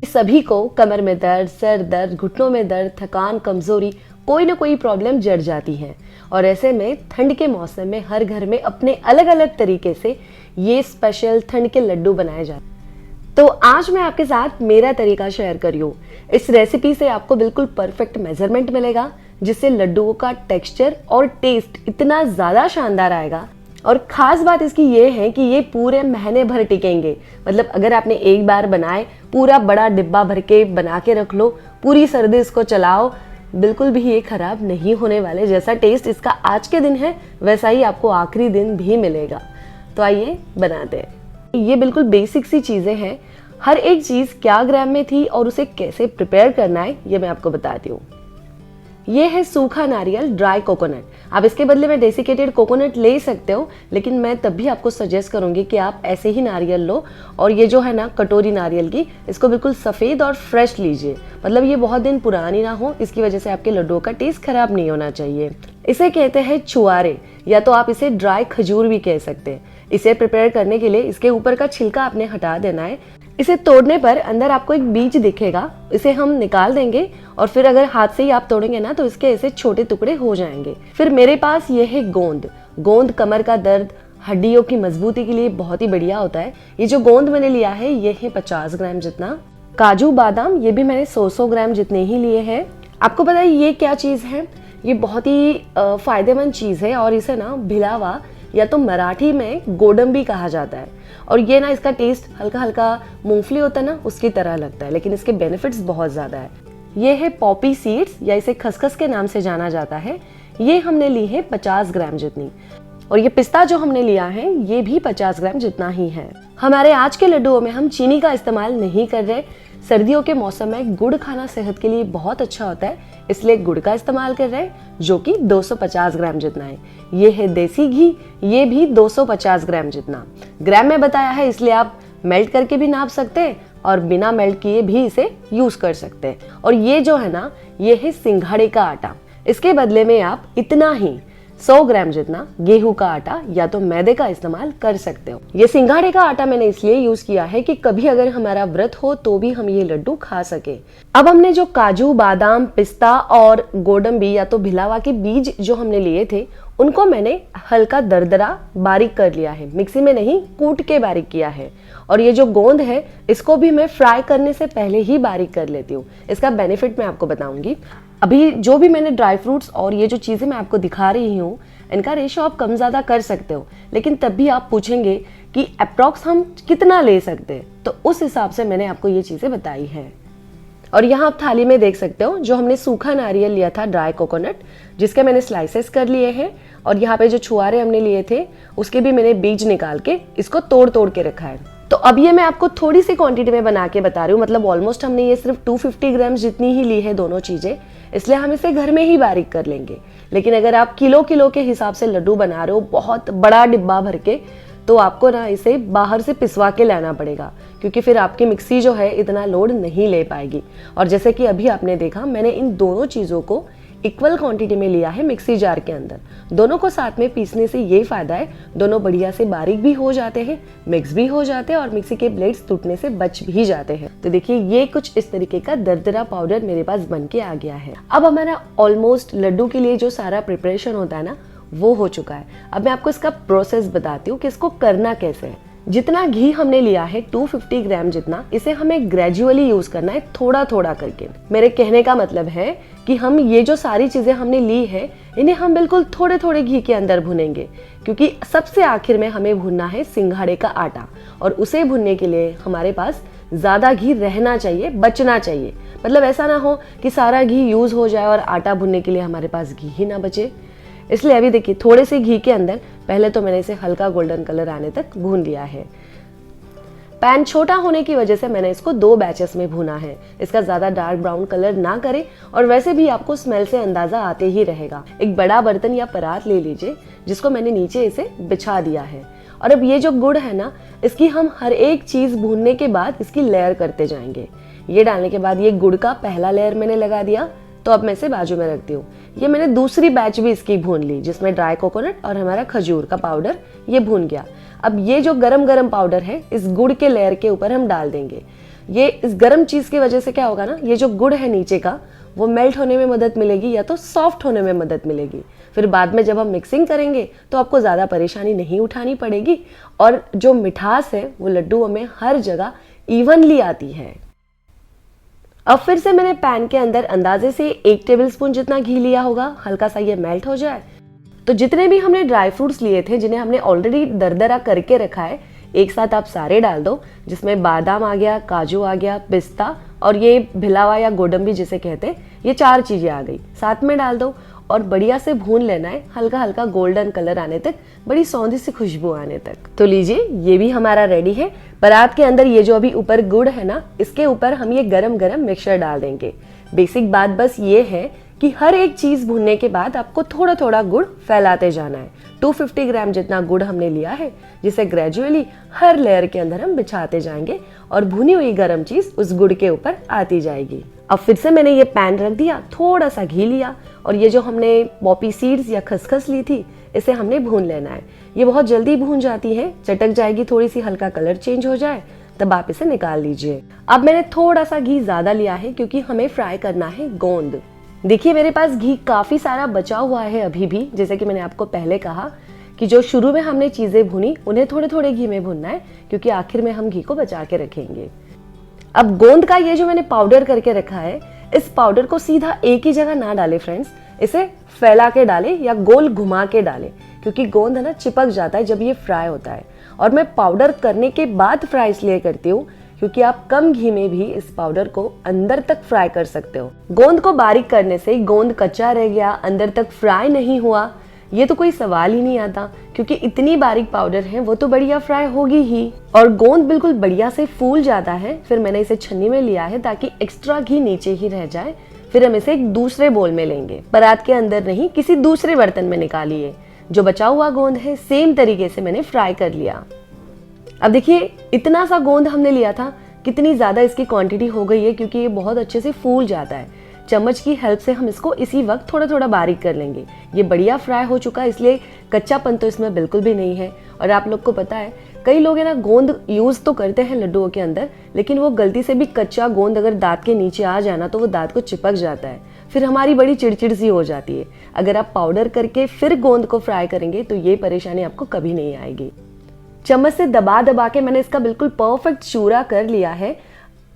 सभी को कमर में दर्द, सर दर्द, घुटनों में दर्द, थकान, कमजोरी, कोई ना कोई प्रॉब्लम जड़ जाती है। और ऐसे में ठंड के मौसम में हर घर में अपने अलग अलग तरीके से ये स्पेशल ठंड के लड्डू बनाए जाते हैं। तो आज मैं आपके साथ मेरा तरीका शेयर कर रही हूँ। इस रेसिपी से आपको बिल्कुल परफेक्ट मेजरमेंट मिलेगा, जिससे लड्डुओं का टेक्सचर और टेस्ट इतना ज़्यादा शानदार आएगा। और ख़ास बात इसकी ये है कि ये पूरे महीने भर टिकेंगे। मतलब अगर आपने एक बार बनाए, पूरा बड़ा डिब्बा भर के बना के रख लो, पूरी सर्दी इसको चलाओ, बिल्कुल भी ये खराब नहीं होने वाले। जैसा टेस्ट इसका आज के दिन है, वैसा ही आपको आखिरी दिन भी मिलेगा। तो आइए बनाते हैं। ये बिल्कुल बेसिक सी चीज़ें हैं। हर एक चीज़ क्या ग्राम में थी और उसे कैसे प्रिपेयर करना है, ये मैं आपको बताती हूँ। ये है सूखा नारियल, ड्राई कोकोनट। आप इसके बदले में डेसिकेटेड कोकोनट ले सकते हो, लेकिन मैं तब भी आपको सजेस्ट करूंगी कि आप ऐसे ही नारियल लो। और ये जो है ना कटोरी नारियल की, इसको बिल्कुल सफ़ेद और फ्रेश लीजिए। मतलब ये बहुत दिन पुरानी ना हो, इसकी वजह से आपके लड्डुओं का टेस्ट खराब नहीं होना चाहिए। इसे कहते हैं छुआरे, या तो आप इसे ड्राई खजूर भी कह सकते हैं। इसे प्रिपेयर करने के लिए इसके ऊपर का छिलका आपने हटा देना है। इसे तोड़ने पर अंदर आपको एक बीज दिखेगा, इसे हम निकाल देंगे और फिर अगर हाथ से ही आप तोड़ेंगे ना तो इसके ऐसे छोटे टुकड़े हो जाएंगे। फिर मेरे पास ये है गोंद। गोंद कमर का दर्द, हड्डियों की मजबूती के लिए बहुत ही बढ़िया होता है। ये जो गोंद मैंने लिया है ये है 50 ग्राम जितना। काजू बादाम ये भी मैंने 100 ग्राम जितने ही लिए हैं। आपको पता है ये क्या चीज़ है? ये बहुत ही फायदेमंद चीज़ है और इसे ना भिलावा या तो मराठी में गोडंबी कहा जाता है। और ये ना इसका टेस्ट हल्का हल्का मूंगफली होता है ना, उसकी तरह लगता है, लेकिन इसके बेनिफिट्स बहुत ज़्यादा है। ये है पॉपी सीड्स, या इसे खसखस के नाम से जाना जाता है। ये हमने ली है 50 ग्राम जितनी। और ये पिस्ता जो हमने लिया है ये भी 50 ग्राम जितना ही है। हमारे आज के लड्डुओं में हम चीनी का इस्तेमाल नहीं कर रहे। सर्दियों के मौसम में गुड़ खाना सेहत के लिए बहुत अच्छा होता है, इसलिए गुड़ का इस्तेमाल कर रहे हैं, जो कि 250 ग्राम जितना है। ये है देसी घी, ये भी 250 ग्राम जितना। ग्राम में बताया है, इसलिए आप मेल्ट करके भी नाप सकते हैं और बिना मेल्ट किए भी इसे यूज कर सकते हैं। और ये जो है ना, ये है सिंघाड़े का आटा। इसके बदले में आप इतना ही 100 ग्राम जितना गेहूं का आटा या तो मैदे का इस्तेमाल कर सकते हो। ये सिंघाड़े का आटा मैंने इसलिए यूज किया है कि कभी अगर हमारा व्रत हो तो भी हम ये लड्डू खा सके। अब हमने जो काजू, बादाम, पिस्ता और गोडंबी या तो भिलावा के बीज जो हमने लिए थे, उनको मैंने हल्का दरदरा बारीक कर लिया है। मिक्सी में नहीं, कूट के बारीक किया है। और ये जो गोंद है, इसको भी मैं फ्राई करने से पहले ही बारीक कर लेती हूँ। इसका बेनिफिट मैं आपको बताऊंगी। अभी जो भी मैंने ड्राई फ्रूट्स और ये जो चीज़ें मैं आपको दिखा रही हूँ, इनका रेशो आप कम ज़्यादा कर सकते हो, लेकिन तब भी आप पूछेंगे कि अप्रॉक्स हम कितना ले सकते हैं, तो उस हिसाब से मैंने आपको ये चीज़ें बताई है। और यहाँ आप थाली में देख सकते हो जो हमने सूखा नारियल लिया था, ड्राई कोकोनट, जिसके मैंने स्लाइसेस कर लिए हैं। और यहाँ पे जो छुआरे हमने लिए थे, उसके भी मैंने बीज निकाल के इसको तोड़ तोड़ के रखा है। तो अब ये मैं आपको थोड़ी सी क्वांटिटी में बना के बता रही हूँ। मतलब ऑलमोस्ट हमने ये सिर्फ 250 ग्राम जितनी ही ली है दोनों चीज़ें, इसलिए हम इसे घर में ही बारीक कर लेंगे। लेकिन अगर आप किलो किलो के हिसाब से लड्डू बना रहे हो, बहुत बड़ा डिब्बा भर के, तो आपको ना इसे बाहर से पिसवा के लाना पड़ेगा, क्योंकि फिर आपकी मिक्सी जो है इतना लोड नहीं ले पाएगी। और जैसे कि अभी आपने देखा, मैंने इन दोनों चीज़ों को इक्वल क्वांटिटी में लिया है मिक्सी जार के अंदर। दोनों को साथ में पीसने से ये फायदा है, दोनों बढ़िया से बारीक भी हो जाते हैं, मिक्स भी हो जाते हैं और मिक्सी के ब्लेड्स टूटने से बच भी जाते हैं। तो देखिए ये कुछ इस तरीके का दरदरा पाउडर मेरे पास बन के आ गया है। अब हमारा ऑलमोस्ट लड्डू के लिए जो सारा प्रिपरेशन होता है ना, वो हो चुका है। अब मैं आपको इसका प्रोसेस बताती हूँ कि इसको करना कैसे है। जितना घी हमने लिया है 250 ग्राम जितना, इसे हमें ग्रेजुअली यूज करना है, थोड़ा थोड़ा करके। मेरे कहने का मतलब है कि हम ये जो सारी चीजें हमने ली है, इन्हें हम बिल्कुल थोड़े थोड़े घी के अंदर भुनेंगे, क्योंकि सबसे आखिर में हमें भुनना है सिंघाड़े का आटा। और उसे भुनने के लिए हमारे पास ज्यादा घी रहना चाहिए, बचना चाहिए। मतलब ऐसा ना हो कि सारा घी यूज हो जाए और आटा भुनने के लिए हमारे पास घी ही ना बचे। इसलिए अभी देखिए, थोड़े से घी के अंदर पहले तो मैंने इसे हल्का गोल्डन कलर आने तक भून लिया है। पैन छोटा होने की वजह से मैंने इसको 2 बैचेस में भुना है। इसका ज्यादा डार्क ब्राउन कलर ना करें, और वैसे भी आपको स्मेल से अंदाजा आते ही रहेगा। एक बड़ा बर्तन या परात ले लीजिए, जिसको मैंने नीचे इसे बिछा दिया है। और अब ये जो गुड़ है ना, इसकी हम हर एक चीज भूनने के बाद इसकी लेयर करते जाएंगे। ये डालने के बाद ये गुड़ का पहला लेयर मैंने लगा दिया, तो अब मैं इसे बाजू में रखती हूँ। ये मैंने दूसरी बैच भी इसकी भून ली, जिसमें ड्राई कोकोनट और हमारा खजूर का पाउडर ये भून गया। अब ये जो गरम गरम पाउडर है, इस गुड़ के लेयर के ऊपर हम डाल देंगे। ये इस गर्म चीज़ की वजह से क्या होगा ना, ये जो गुड़ है नीचे का वो मेल्ट होने में मदद मिलेगी या तो सॉफ्ट होने में मदद मिलेगी। फिर बाद में जब हम मिक्सिंग करेंगे तो आपको ज़्यादा परेशानी नहीं उठानी पड़ेगी और जो मिठास है वो लड्डुओं में हर जगह इवनली आती है। अब फिर से मैंने पैन के अंदर अंदाजे से 1 टेबलस्पून जितना घी लिया होगा। हल्का सा ये मेल्ट हो जाए तो जितने भी हमने ड्राई फ्रूट्स लिए थे, जिन्हें हमने ऑलरेडी दरदरा करके रखा है, एक साथ आप सारे डाल दो, जिसमें बादाम आ गया, काजू आ गया, पिस्ता और ये भिलावा या गोडंबी जिसे कहते हैं, ये 4 चीजें आ गई, साथ में डाल दो और बढ़िया से भून लेना है, हल्का हल्का गोल्डन कलर आने तक, बड़ी सौंधी सी खुशबू आने तक। तो लीजिए, ये भी हमारा रेडी है। परात के अंदर ये जो अभी ऊपर गुड़ है ना, इसके ऊपर हम ये गरम गरम मिक्सचर डाल देंगे। बेसिक बात बस ये है कि हर एक चीज भूनने के बाद आपको थोड़ा थोड़ा गुड़ फैलाते जाना है। 250 ग्राम जितना गुड़ हमने लिया है, जिसे ग्रेजुअली हर लेयर के अंदर हम बिछाते जाएंगे और भुनी हुई गरम चीज उस गुड़ के ऊपर आती जाएगी। अब फिर से मैंने ये पैन रख दिया, थोड़ा सा घी लिया और ये जो हमने पॉपी सीड्स या खसखस ली थी, इसे हमने भून लेना है। ये बहुत जल्दी भून जाती है, चटक जाएगी थोड़ी सी, हल्का कलर चेंज हो जाए तब आप इसे निकाल लीजिए। अब मैंने थोड़ा सा घी ज्यादा लिया है क्योंकि हमें फ्राई करना है गोंद। देखिए, मेरे पास घी काफी सारा बचा हुआ है अभी भी। जैसे कि मैंने आपको पहले कहा कि जो शुरू में हमने चीजें भुनी उन्हें थोड़े थोड़े घी में भुनना है, क्योंकि आखिर में हम घी को बचा के रखेंगे। अब गोंद का ये जो मैंने पाउडर करके रखा है, इस पाउडर को सीधा एक ही जगह ना डालें फ्रेंड्स, इसे फैला के डालें या गोल घुमा के डालें, क्योंकि गोंद है ना चिपक जाता है जब ये फ्राई होता है। और मैं पाउडर करने के बाद फ्राई इसलिए करती हूँ क्योंकि आप कम घी में भी इस पाउडर को अंदर तक फ्राई कर सकते हो। गोंद को बारीक करने से गोंद कच्चा रह गया, अंदर तक फ्राई नहीं हुआ, ये तो कोई सवाल ही नहीं आता, क्योंकि इतनी बारीक पाउडर है वो तो बढ़िया फ्राई होगी ही। और गोंद बिल्कुल बढ़िया से फूल जाता है। फिर मैंने इसे छन्नी में लिया है ताकि एक्स्ट्रा घी नीचे ही रह जाए। फिर हम इसे एक दूसरे बोल में लेंगे, परात के अंदर नहीं, किसी दूसरे बर्तन में निकालिए। जो बचा हुआ गोंद है सेम तरीके से मैंने फ्राई कर लिया। अब देखिए, इतना सा गोंद हमने लिया था, कितनी ज्यादा इसकी क्वांटिटी हो गई है, क्योंकि ये बहुत अच्छे से फूल जाता है। चम्मच की हेल्प से हम इसको इसी वक्त थोड़ा थोड़ा बारीक कर लेंगे। ये बढ़िया फ्राई हो चुका है, इसलिए कच्चापन तो इसमें बिल्कुल भी नहीं है। और आप लोग को पता है, कई लोग है ना गोंद यूज तो करते हैं लड्डुओं के अंदर, लेकिन वो गलती से भी कच्चा गोंद अगर दांत के नीचे आ जाए ना, तो वो दांत को चिपक जाता है, फिर हमारी बड़ी चिड़चिड़ सी हो जाती है। अगर आप पाउडर करके फिर गोंद को फ्राई करेंगे तो ये परेशानी आपको कभी नहीं आएगी। चम्मच से दबा दबा के मैंने इसका बिल्कुल परफेक्ट चूरा कर लिया है।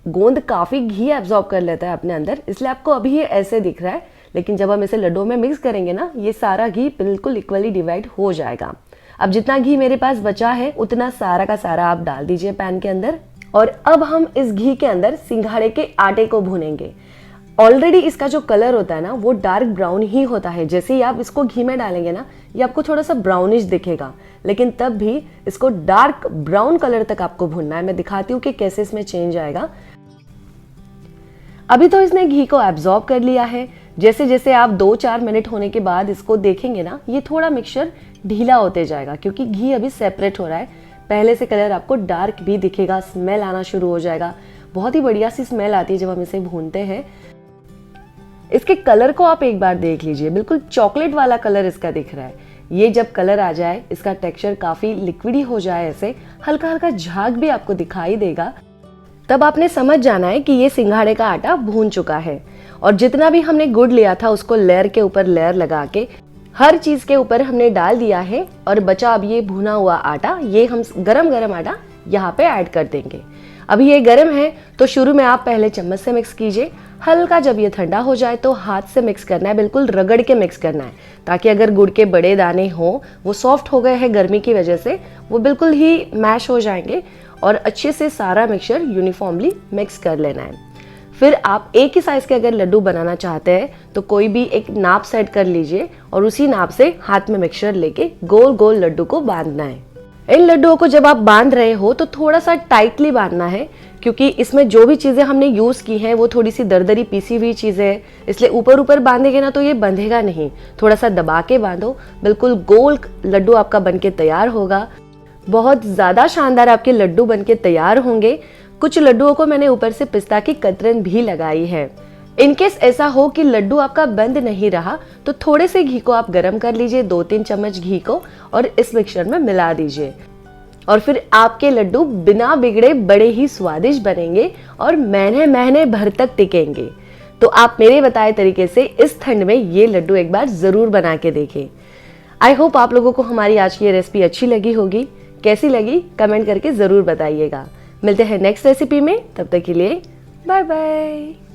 गोंद काफी घी एब्जॉर्ब कर लेता है अपने अंदर, इसलिए आपको अभी ये ऐसे दिख रहा है, लेकिन जब हम इसे लड्डुओं में मिक्स करेंगे ना, ये सारा घी बिल्कुल इक्वली डिवाइड हो जाएगा। अब जितना घी मेरे पास बचा है उतना सारा का सारा आप डाल दीजिए पैन के अंदर। और अब हम इस घी के अंदर सिंघाड़े के आटे को भूनेंगे। ऑलरेडी इसका जो कलर होता है ना, वो डार्क ब्राउन ही होता है। जैसे ही आप इसको घी में डालेंगे ना, ये आपको थोड़ा सा ब्राउनिश दिखेगा, लेकिन तब भी इसको डार्क ब्राउन कलर तक आपको भूनना है। मैं दिखाती हूँ कि कैसे इसमें चेंज आएगा। अभी तो इसने घी को एब्जॉर्ब कर लिया है। जैसे जैसे आप 2-4 मिनट होने के बाद इसको देखेंगे ना, ये थोड़ा मिक्सचर ढीला होते जाएगा, क्योंकि घी अभी सेपरेट हो रहा है। पहले से कलर आपको डार्क भी दिखेगा, स्मेल आना शुरू हो जाएगा। बहुत ही बढ़िया सी स्मेल आती है जब हम इसे भूनते हैं। इसके कलर को आप एक बार देख लीजिए, बिल्कुल चॉकलेट वाला कलर इसका दिख रहा है। ये जब कलर आ जाए, इसका टेक्सचर काफी लिक्विडी हो जाए, ऐसे हल्का हल्का झाग भी आपको दिखाई देगा, तब आपने समझ जाना है कि ये सिंघाड़े का आटा भून चुका है। और जितना भी हमने गुड़ लिया था उसको लेयर के ऊपर लेयर लगा के हर चीज के ऊपर हमने डाल दिया है। और बचा अब ये भुना हुआ आटा, ये हम गरम गरम आटा यहाँ पे ऐड कर देंगे। अभी ये गरम है तो शुरू में आप पहले चम्मच से मिक्स कीजिए। हल्का जब ये ठंडा हो जाए तो हाथ से मिक्स करना है, बिल्कुल रगड़ के मिक्स करना है, ताकि अगर गुड़ के बड़े दाने हो, वो सॉफ्ट हो गए हैं गर्मी की वजह से, वो बिल्कुल ही मैश हो जाएंगे। और अच्छे से सारा मिक्सचर यूनिफॉर्मली मिक्स कर लेना है। फिर आप एक ही साइज के अगर लड्डू बनाना चाहते हैं तो कोई भी एक नाप सेट कर लीजिए और उसी नाप से हाथ में मिक्सचर लेके गोल गोल लड्डू को बांधना है। इन लड्डुओं को जब आप बांध रहे हो तो थोड़ा सा टाइटली बांधना है, क्योंकि इसमें जो भी चीजें हमने यूज की हैं वो थोड़ी सी दरदरी पीसी हुई चीजें हैं, इसलिए ऊपर ऊपर बांधेंगे ना तो ये बंधेगा नहीं। थोड़ा सा दबा के बांधो, बिल्कुल गोल लड्डू आपका बनके तैयार होगा। बहुत ज्यादा शानदार आपके लड्डू बनके तैयार होंगे। कुछ लड्डुओं को मैंने ऊपर से पिस्ता की कतरन भी लगाई है। इनकेस ऐसा हो कि लड्डू आपका बंद नहीं रहा तो थोड़े से घी को आप गरम कर लीजिए, 2-3 चम्मच घी को, और इस मिक्सचर में मिला दीजिए। और फिर आपके लड्डू बिना बिगड़े बड़े ही स्वादिष्ट बनेंगे और महीने महीने भर तक टिकेंगे। तो आप मेरे बताए तरीके से इस ठंड में ये लड्डू एक बार जरूर बना के देखें। आई होप आप लोगों को हमारी आज की ये रेसिपी अच्छी लगी होगी। कैसी लगी कमेंट करके जरूर बताइएगा। मिलते हैं नेक्स्ट रेसिपी में, तब तक के लिए बाय बाय।